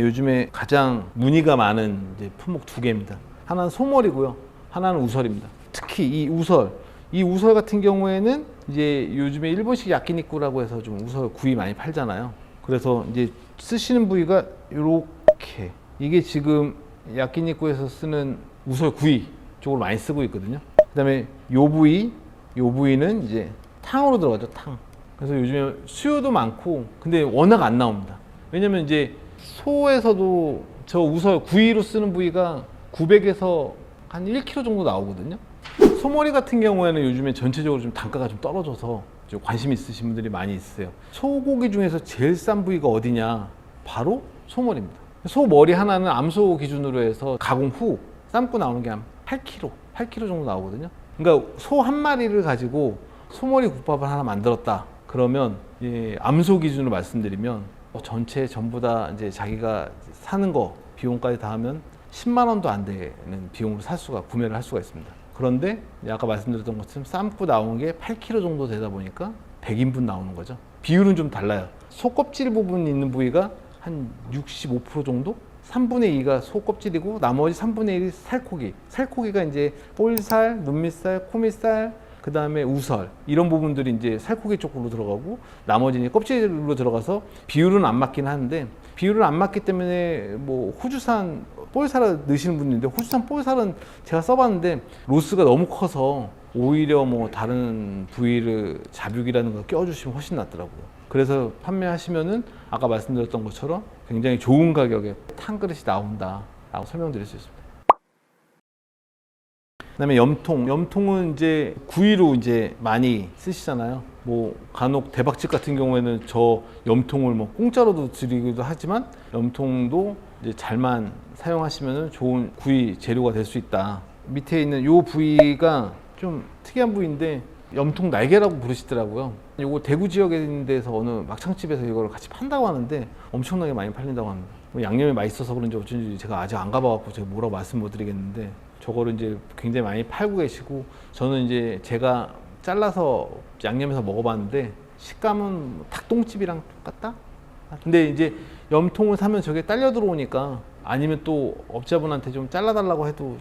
요즘에 가장 문의가 많은 이제 품목 두 개입니다. 하나는 소머리고요. 하나는 우설입니다. 특히 이 우설 같은 경우에는 이제 요즘에 일본식 야끼니쿠라고 해서 좀 우설 구이 많이 팔잖아요. 그래서 이제 쓰시는 부위가 이렇게, 이게 지금 야끼니쿠에서 쓰는 우설 구이 쪽으로 많이 쓰고 있거든요. 그다음에 요 부위는 이제 탕으로 들어가죠, 탕. 그래서 요즘에 수요도 많고, 근데 워낙 안 나옵니다. 왜냐면 이제 소에서도 저 우설 구이로 쓰는 부위가 900에서 한 1kg 정도 나오거든요. 소머리 같은 경우에는 요즘에 전체적으로 좀 단가가 좀 떨어져서 좀 관심 있으신 분들이 많이 있으세요. 소고기 중에서 제일 싼 부위가 어디냐? 바로 소머리입니다. 소머리 하나는 암소 기준으로 해서 가공 후 삶고 나오는 게 한 8kg 정도 나오거든요. 그러니까 소 한 마리를 가지고 소머리 국밥을 하나 만들었다. 그러면 암소 기준으로 말씀드리면 전체 전부 다 이제 자기가 사는 거 비용까지 다 하면 10만 원도 안 되는 비용으로 구매를 할 수가 있습니다. 그런데 아까 말씀드렸던 것처럼 삶고 나오는 게 8kg 정도 되다 보니까 100인분 나오는 거죠. 비율은 좀 달라요. 속껍질 부분 있는 부위가 한 65% 정도? 3분의 2가 속껍질이고 나머지 3분의 1이 살코기. 살코기가 이제 볼살, 눈밑살, 코밑살, 그 다음에 우설, 이런 부분들이 이제 살코기 쪽으로 들어가고 나머지는 껍질로 들어가서 비율은 안 맞긴 하는데, 비율을 안 맞기 때문에 뭐 호주산 볼살을 넣으시는 분인데, 호주산 볼살은 제가 써봤는데 로스가 너무 커서 오히려 뭐 다른 부위를 자육이라는 걸 껴주시면 훨씬 낫더라고요. 그래서 판매하시면은 아까 말씀드렸던 것처럼 굉장히 좋은 가격에 탕 그릇이 나온다라고 설명드릴 수 있습니다. 그다음에 염통은 이제 구이로 이제 많이 쓰시잖아요. 뭐 간혹 대박집 같은 경우에는 저 염통을 뭐 공짜로도 드리기도 하지만, 염통도 이제 잘만 사용하시면은 좋은 구이 재료가 될 수 있다. 밑에 있는 요 부위가 좀 특이한 부위인데 염통 날개라고 부르시더라고요. 요거 대구 지역에 있는 데서 어느 막창집에서 이걸 같이 판다고 하는데 엄청나게 많이 팔린다고 합니다. 뭐 양념이 맛있어서 그런지 어쩐지 제가 아직 안 가봐갖고 제가 뭐라고 말씀 못 드리겠는데, 저거를 이제 굉장히 많이 팔고 계시고, 저는 이제 제가 잘라서 양념해서 먹어봤는데 식감은 닭똥집이랑 똑같다? 근데 이제 염통을 사면 저게 딸려 들어오니까, 아니면 또 업자분한테 좀 잘라달라고 해도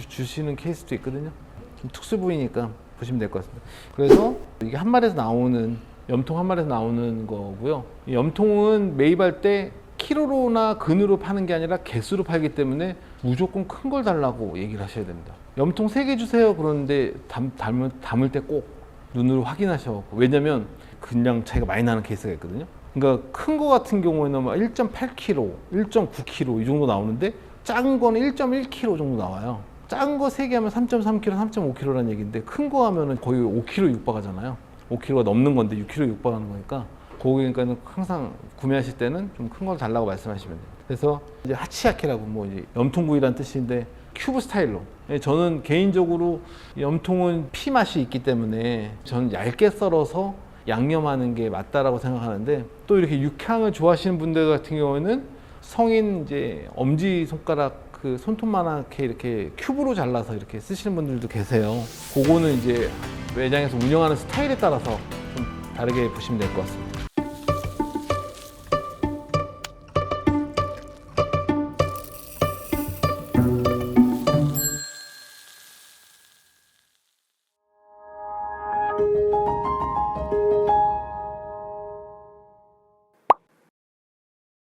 주시는 케이스도 있거든요. 좀 특수 부위니까 보시면 될 것 같습니다. 그래서 이게 한 마리에서 나오는, 염통 한 마리에서 나오는 거고요. 이 염통은 매입할 때 키로로나 근으로 파는 게 아니라 개수로 팔기 때문에 무조건 큰 걸 달라고 얘기를 하셔야 됩니다. 염통 3개 주세요 그러는데 담을 때 꼭 눈으로 확인하셔. 왜냐면 그냥 차이가 많이 나는 케이스가 있거든요. 그러니까 큰 거 같은 경우에는 1.8kg, 1.9kg 이 정도 나오는데, 작은 거는 1.1kg 정도 나와요. 작은 거 3개 하면 3.3kg, 3.5kg라는 얘기인데, 큰 거 하면은 거의 5kg 육박하잖아요. 5kg가 넘는 건데 6kg 육박하는 거니까, 그러니까는 항상 구매하실 때는 좀 큰 걸 달라고 말씀하시면 됩니다. 그래서 이제 하치야키라고, 뭐 이제 염통구이라는 뜻인데 큐브 스타일로. 저는 개인적으로 염통은 피 맛이 있기 때문에 저는 얇게 썰어서 양념하는 게 맞다라고 생각하는데, 또 이렇게 육향을 좋아하시는 분들 같은 경우에는 성인 이제 엄지 손가락 그 손톱만하게 이렇게 큐브로 잘라서 이렇게 쓰시는 분들도 계세요. 그거는 이제 매장에서 운영하는 스타일에 따라서 좀 다르게 보시면 될 것 같습니다.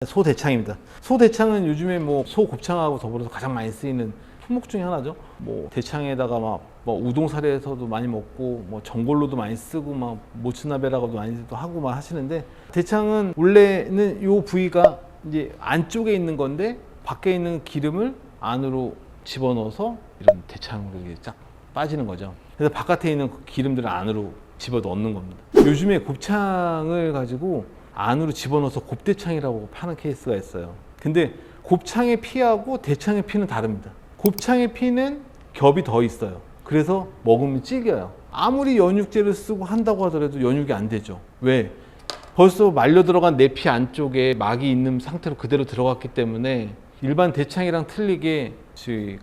소대창입니다. 소대창은 요즘에 뭐 소곱창하고 더불어서 가장 많이 쓰이는 품목 중에 하나죠. 뭐 대창에다가 뭐 우동사리에서도 많이 먹고, 뭐 전골로도 많이 쓰고, 막 모츠나베라고도 많이도 하고 막 하시는데, 대창은 원래는 요 부위가 이제 안쪽에 있는 건데 밖에 있는 기름을 안으로 집어넣어서 이런 대창으로 이렇게 쫙 빠지는 거죠. 그래서 바깥에 있는 기름들을 안으로 집어 넣는 겁니다. 요즘에 곱창을 가지고 안으로 집어넣어서 곱대창이라고 파는 케이스가 있어요. 근데 곱창의 피하고 대창의 피는 다릅니다. 곱창의 피는 겹이 더 있어요. 그래서 먹으면 질겨요. 아무리 연육제를 쓰고 한다고 하더라도 연육이 안 되죠. 왜? 벌써 말려 들어간 내 피 안쪽에 막이 있는 상태로 그대로 들어갔기 때문에 일반 대창이랑 틀리게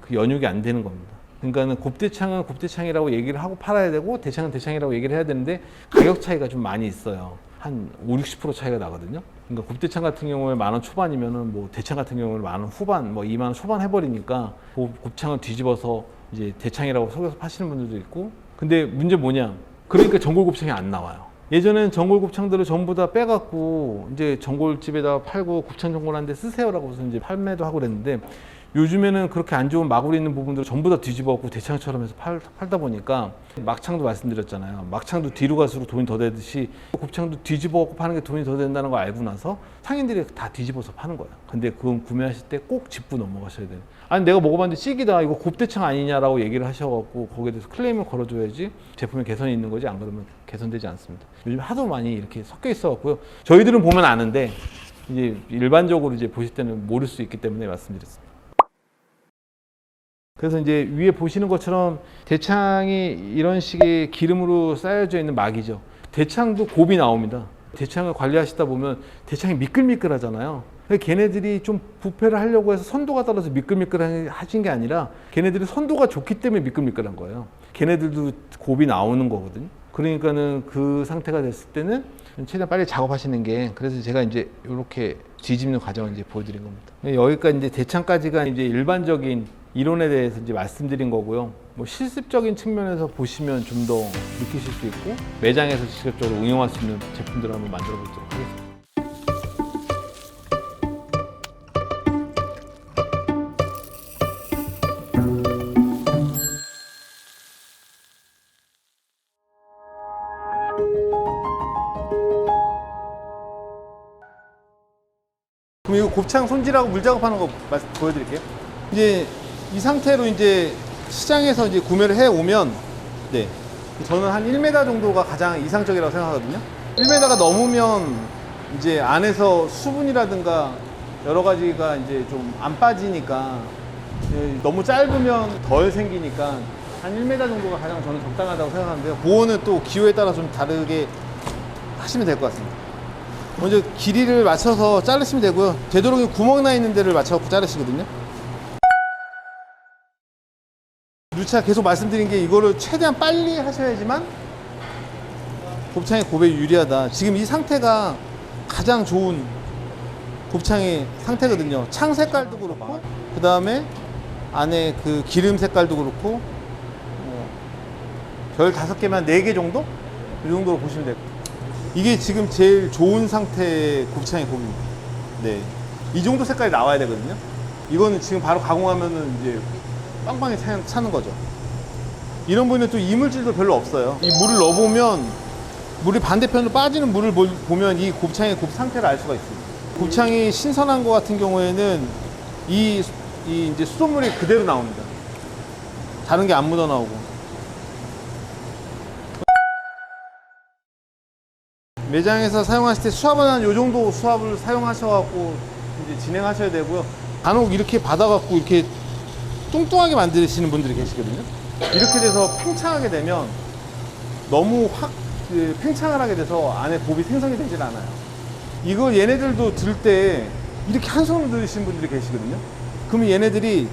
그 연육이 안 되는 겁니다. 그러니까는 곱대창은 곱대창이라고 얘기를 하고 팔아야 되고, 대창은 대창이라고 얘기를 해야 되는데 가격 차이가 좀 많이 있어요. 한 5, 60% 차이가 나거든요. 그러니까 곱대창 같은 경우에 10,000원 초반이면은 뭐 대창 같은 경우는 10,000원 후반, 뭐 20,000원 초반 해버리니까 곱창을 뒤집어서 이제 대창이라고 속여서 파시는 분들도 있고. 근데 문제 뭐냐? 그러니까 전골 곱창이 안 나와요. 예전에는 전골 곱창들을 전부 다 빼갖고 이제 전골집에다 팔고 곱창 전골 한 대 쓰세요라고 해서 이제 판매도 하고 그랬는데, 요즘에는 그렇게 안 좋은 마구리 있는 부분들을 전부 다 뒤집어갖고 대창처럼 해서 팔다 보니까, 막창도 말씀드렸잖아요. 막창도 뒤로 갈수록 돈이 더 되듯이 곱창도 뒤집어갖고 파는 게 돈이 더 된다는 걸 알고 나서 상인들이 다 뒤집어서 파는 거예요. 근데 그건 구매하실 때 꼭 짚고 넘어가셔야 돼요. 아니 내가 먹어봤는데 찌기다, 이거 곱대창 아니냐라고 얘기를 하셔갖고 거기에 대해서 클레임을 걸어줘야지 제품에 개선이 있는 거지, 안 그러면 개선되지 않습니다. 요즘 하도 많이 이렇게 섞여 있어갖고요. 저희들은 보면 아는데 이제 일반적으로 이제 보실 때는 모를 수 있기 때문에 말씀드렸습니다. 그래서 이제 위에 보시는 것처럼 대창이 이런 식의 기름으로 쌓여져 있는 막이죠. 대창도 곱이 나옵니다. 대창을 관리하시다 보면 대창이 미끌미끌하잖아요. 걔네들이 좀 부패를 하려고 해서 선도가 떨어져서 미끌미끌하신 게 아니라 걔네들이 선도가 좋기 때문에 미끌미끌한 거예요. 걔네들도 곱이 나오는 거거든요. 그러니까는 그 상태가 됐을 때는 최대한 빨리 작업하시는 게, 그래서 제가 이제 이렇게 뒤집는 과정을 이제 보여드린 겁니다. 여기까지 이제 대창까지가 이제 일반적인 이론에 대해서 이제 말씀드린 거고요. 뭐 실습적인 측면에서 보시면 좀 더 느끼실 수 있고, 매장에서 직접적으로 응용할 수 있는 제품들을 한번 만들어 보도록 하겠습니다. 그럼 이거 곱창 손질하고 물 작업하는 거 보여드릴게요. 이제 이 상태로 이제 시장에서 이제 구매를 해 오면, 네, 저는 한 1m 정도가 가장 이상적이라고 생각하거든요. 1m가 넘으면 이제 안에서 수분이라든가 여러 가지가 이제 좀 안 빠지니까, 너무 짧으면 덜 생기니까 한 1m 정도가 가장 저는 적당하다고 생각하는데요. 그거는 또 기호에 따라 좀 다르게 하시면 될 것 같습니다. 먼저 길이를 맞춰서 자르시면 되고요. 되도록이면 구멍 나 있는 데를 맞춰서 자르시거든요. 누차 계속 말씀드린 게, 이거를 최대한 빨리 하셔야지만 곱창의 곱에 유리하다. 지금 이 상태가 가장 좋은 곱창의 상태거든요. 창 색깔도 그렇고, 그 다음에 안에 그 기름 색깔도 그렇고, 별 5개만 4개 정도? 이 정도로 보시면 돼요. 이게 지금 제일 좋은 상태의 곱창의 곱입니다. 네, 이 정도 색깔이 나와야 되거든요. 이거는 지금 바로 가공하면은 이제 빵빵히 차는 거죠. 이런 부위는 또 이물질도 별로 없어요. 이 물을 넣어보면, 물이 반대편으로 빠지는 물을 보면 이 곱창의 곱 상태를 알 수가 있습니다. 곱창이 신선한 거 같은 경우에는 이 이제 수돗물이 그대로 나옵니다. 다른 게 안 묻어 나오고. 매장에서 사용하실 때 수압은 한 요 정도 수압을 사용하셔갖고 이제 진행하셔야 되고요. 간혹 이렇게 받아갖고 이렇게 뚱뚱하게 만드시는 분들이 계시거든요. 이렇게 돼서 팽창하게 되면 너무 확 팽창을 하게 돼서 안에 곱이 생성이 되질 않아요. 이거 얘네들도 들 때 이렇게 한 손으로 들으시는 분들이 계시거든요. 그러면 얘네들이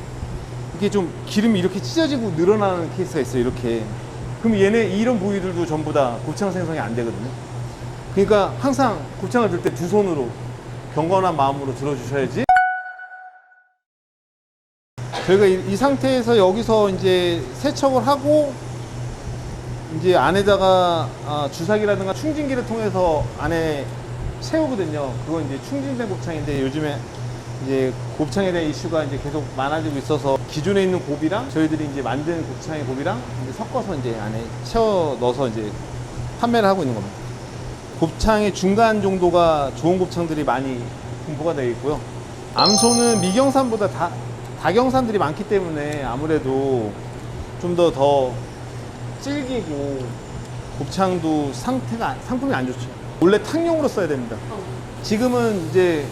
이게 좀 기름이 이렇게 찢어지고 늘어나는 케이스가 있어요. 이렇게. 그럼 이런 부위들도 전부 다 곱창 생성이 안 되거든요. 그러니까 항상 곱창을 들 때 두 손으로 경건한 마음으로 들어주셔야지. 저희가 이 상태에서 여기서 이제 세척을 하고, 이제 안에다가 주사기라든가 충진기를 통해서 안에 채우거든요. 그건 이제 충진된 곱창인데, 요즘에 이제 곱창에 대한 이슈가 이제 계속 많아지고 있어서 기존에 있는 곱이랑 저희들이 이제 만든 곱창의 곱이랑 이제 섞어서 이제 안에 채워 넣어서 이제 판매를 하고 있는 겁니다. 곱창의 중간 정도가 좋은 곱창들이 많이 분포가 되어 있고요. 암소는 미경산보다 다경산들이 많기 때문에 아무래도 좀 더 질기고, 곱창도 상품이 안 좋죠. 원래 탕용으로 써야 됩니다. 지금은 이제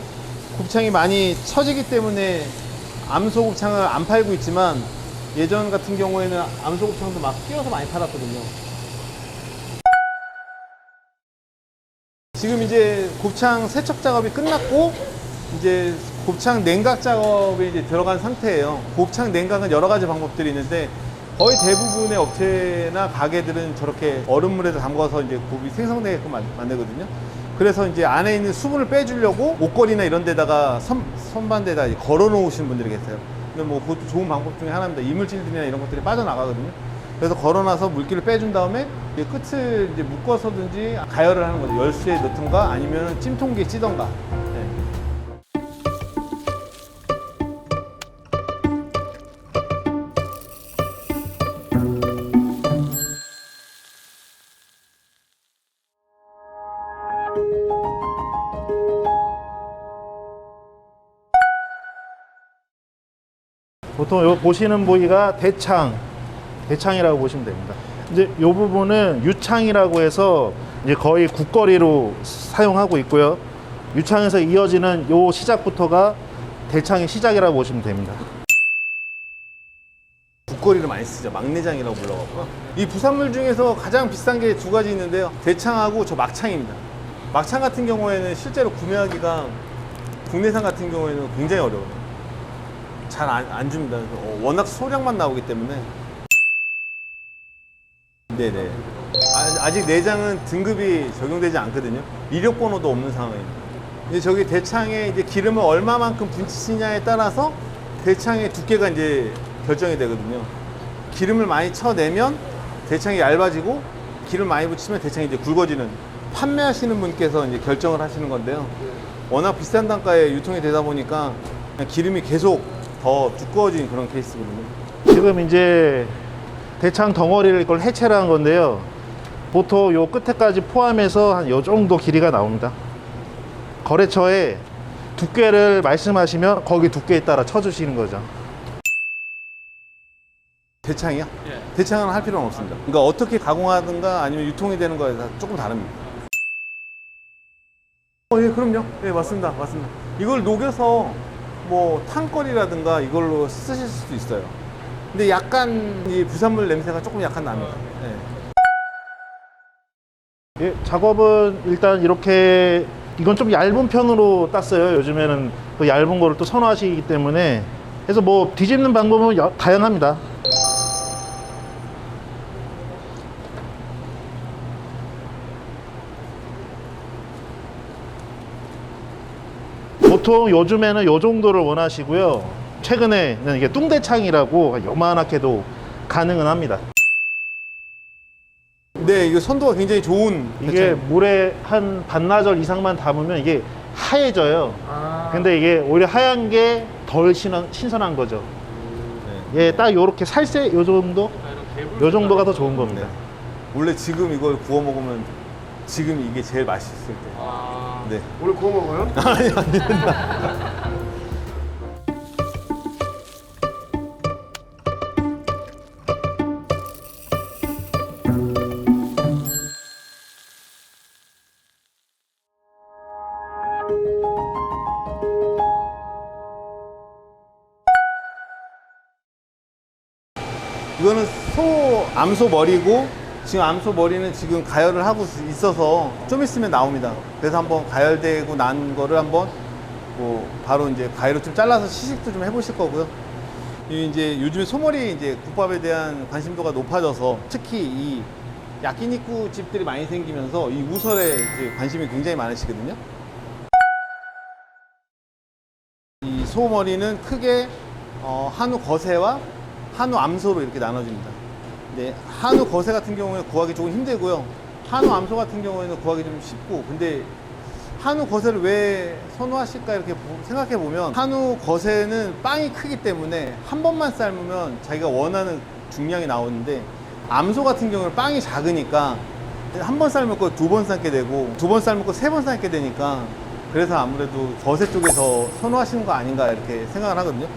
곱창이 많이 처지기 때문에 암소 곱창을 안 팔고 있지만, 예전 같은 경우에는 암소 곱창도 막 끼워서 많이 팔았거든요. 지금 이제 곱창 세척 작업이 끝났고, 이제 곱창 냉각 작업에 이제 들어간 상태예요. 곱창 냉각은 여러 가지 방법들이 있는데, 거의 대부분의 업체나 가게들은 저렇게 얼음물에서 담가서 이제 곱이 생성되게끔 만들거든요. 그래서 이제 안에 있는 수분을 빼주려고 옷걸이나 이런 데다가 선반대에다 걸어 놓으시는 분들이 계세요. 근데 뭐 그것도 좋은 방법 중에 하나입니다. 이물질들이나 이런 것들이 빠져나가거든요. 그래서 걸어놔서 물기를 빼준 다음에 끝을 이제 묶어서든지 가열을 하는 거죠. 열수에 넣든가 아니면 찜통기에 찌던가. 네. 보통 요 보시는 부위가 대창이라고 보시면 됩니다. 이제 이 부분은 유창이라고 해서 이제 거의 국거리로 사용하고 있고요. 유창에서 이어지는 요 시작부터가 대창의 시작이라고 보시면 됩니다. 국거리를 많이 쓰죠. 막내장이라고 불러가고요. 이 부산물 중에서 가장 비싼 게 두 가지 있는데요. 대창하고 저 막창입니다. 막창 같은 경우에는 실제로 구매하기가 국내산 같은 경우에는 굉장히 어려워요. 잘 안 줍니다. 워낙 소량만 나오기 때문에. 네네. 아직 내장은 등급이 적용되지 않거든요. 이력 번호도 없는 상황입니다. 이제 저기 대창에 이제 기름을 얼마만큼 분치느냐에 따라서 대창의 두께가 이제 결정이 되거든요. 기름을 많이 쳐내면 대창이 얇아지고 기름 많이 붙이면 대창이 이제 굵어지는, 판매하시는 분께서 이제 결정을 하시는 건데요. 워낙 비싼 단가에 유통이 되다 보니까 그냥 기름이 계속 더 두꺼워진 그런 케이스거든요. 지금 이제 대창 덩어리를 이걸 해체를 한 건데요. 보통 요 끝에까지 포함해서 한 요 정도 길이가 나옵니다. 거래처에 두께를 말씀하시면 거기 두께에 따라 쳐주시는 거죠. 대창이요? 예. 대창은 할 필요는 없습니다. 그러니까 어떻게 가공하든가 아니면 유통이 되는 거에 따라 조금 다릅니다. 예, 그럼요. 예, 맞습니다. 맞습니다. 이걸 녹여서 뭐 탕거리라든가 이걸로 쓰실 수도 있어요. 근데 약간 이 부산물 냄새가 조금 약간 납니다. 예. 예, 작업은 일단 이렇게, 이건 좀 얇은 편으로 땄어요. 요즘에는 그 얇은 거를 또 선호하시기 때문에. 그래서 뭐 뒤집는 방법은 다양합니다. 보통 요즘에는 요 정도를 원하시고요. 최근에는 이게 뚱대창이라고 요만하게도 가능은 합니다. 네, 이거 선도가 굉장히 좋은 이게 대창. 물에 한 반나절 이상만 담으면 이게 하얘져요. 근데 이게 오히려 하얀 게 덜 신선한 거죠. 네. 예, 딱 요렇게 살색 요 정도? 요 정도가 더 좋은 겁니다. 네. 원래 지금 이걸 구워 먹으면 지금 이게 제일 맛있을 때. 네. 오늘 구워 먹어요? 아니, 아니. 이거는 암소 머리고, 지금 암소 머리는 지금 가열을 하고 있어서 좀 있으면 나옵니다. 그래서 한번 가열되고 난 거를 한번 뭐 바로 이제 가위로 좀 잘라서 시식도 좀 해보실 거고요. 이 이제 요즘에 소머리 이제 국밥에 대한 관심도가 높아져서 특히 이 야끼니쿠 집들이 많이 생기면서 이 우설에 이제 관심이 굉장히 많으시거든요. 이 소머리는 크게 한우 거세와 한우 암소로 이렇게 나눠집니다. 네, 한우 거세 같은 경우에 구하기 조금 힘들고요. 한우 암소 같은 경우에는 구하기 좀 쉽고, 근데 한우 거세를 왜 선호하실까 이렇게 생각해 보면, 한우 거세는 빵이 크기 때문에 한 번만 삶으면 자기가 원하는 중량이 나오는데, 암소 같은 경우는 빵이 작으니까 한 번 삶을 거 두 번 삶게 되고, 두 번 삶을 거 세 번 삶게 되니까, 그래서 아무래도 거세 쪽에 더 선호하시는 거 아닌가 이렇게 생각을 하거든요.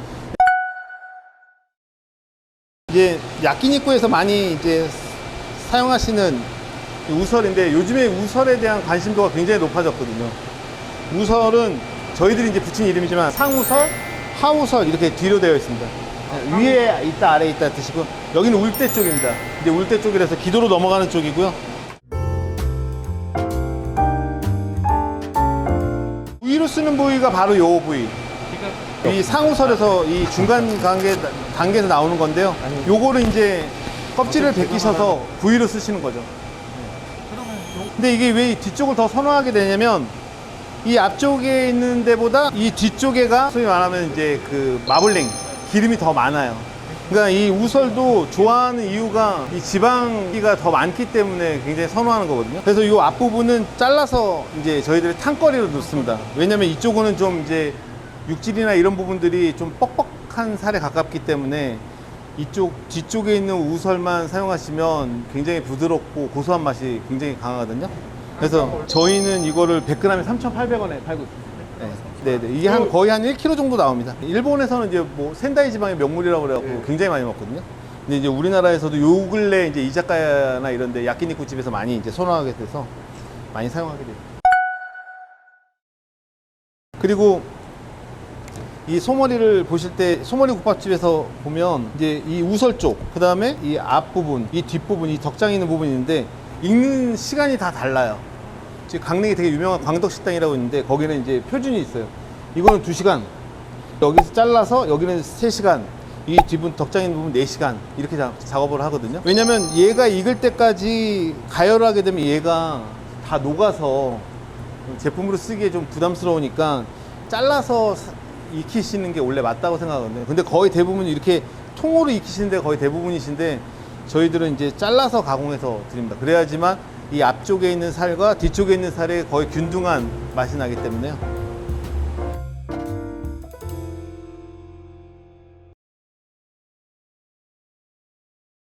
이제 야끼니쿠에서 많이 이제 사용하시는 우설인데, 요즘에 우설에 대한 관심도가 굉장히 높아졌거든요. 우설은 저희들이 이제 붙인 이름이지만 상우설, 하우설 이렇게 뒤로 되어 있습니다. 위에 있다 아래에 있다 드시고, 여기는 울대 쪽입니다. 이제 울대 쪽이라서 기도로 넘어가는 쪽이고요. 부위로 쓰는 부위가 바로 요 부위. 이 상우설에서 이 중간 단계에서 나오는 건데요. 요거를 이제 껍질을 벗기셔서 부위로 쓰시는 거죠. 근데 이게 왜 뒤쪽을 더 선호하게 되냐면 이 앞쪽에 있는 데보다 이 뒤쪽에가 소위 말하면 이제 그 마블링 기름이 더 많아요. 그러니까 이 우설도 좋아하는 이유가 이 지방기가 더 많기 때문에 굉장히 선호하는 거거든요. 그래서 이 앞부분은 잘라서 이제 저희들이 탕거리로 넣습니다. 왜냐면 이쪽은 좀 이제 육질이나 이런 부분들이 좀 뻑뻑한 살에 가깝기 때문에 이쪽 뒤쪽에 있는 우설만 사용하시면 굉장히 부드럽고 고소한 맛이 굉장히 강하거든요. 그래서 저희는 이거를 100g에 3,800원에 팔고 있습니다. 네. 네네. 이게 거의 한 1kg 정도 나옵니다. 일본에서는 이제 뭐 센다이 지방의 명물이라고 그래갖고 굉장히 많이 먹거든요. 근데 이제 우리나라에서도 요 근래 이제 이자카야나 이런 데 야끼니쿠 집에서 많이 이제 선호하게 돼서 많이 사용하게 돼요. 그리고 이 소머리를 보실 때 소머리 국밥집에서 보면 이제 이 우설 쪽, 그 다음에 이 앞부분, 이 뒷부분, 이 덕장 있는 부분이 있는데 익는 시간이 다 달라요. 지금 강릉에 되게 유명한 광덕식당이라고 있는데 거기는 이제 표준이 있어요. 이거는 2시간, 여기서 잘라서 여기는 3시간, 이 뒷부분 덕장 있는 부분 4시간 이렇게 작업을 하거든요. 왜냐면 얘가 익을 때까지 가열을 하게 되면 얘가 다 녹아서 제품으로 쓰기에 좀 부담스러우니까 잘라서 익히시는 게 원래 맞다고 생각하거든요. 근데 거의 대부분 이렇게 통으로 익히시는데 거의 대부분이신데 저희들은 이제 잘라서 가공해서 드립니다. 그래야지만 이 앞쪽에 있는 살과 뒤쪽에 있는 살의 거의 균등한 맛이 나기 때문에요.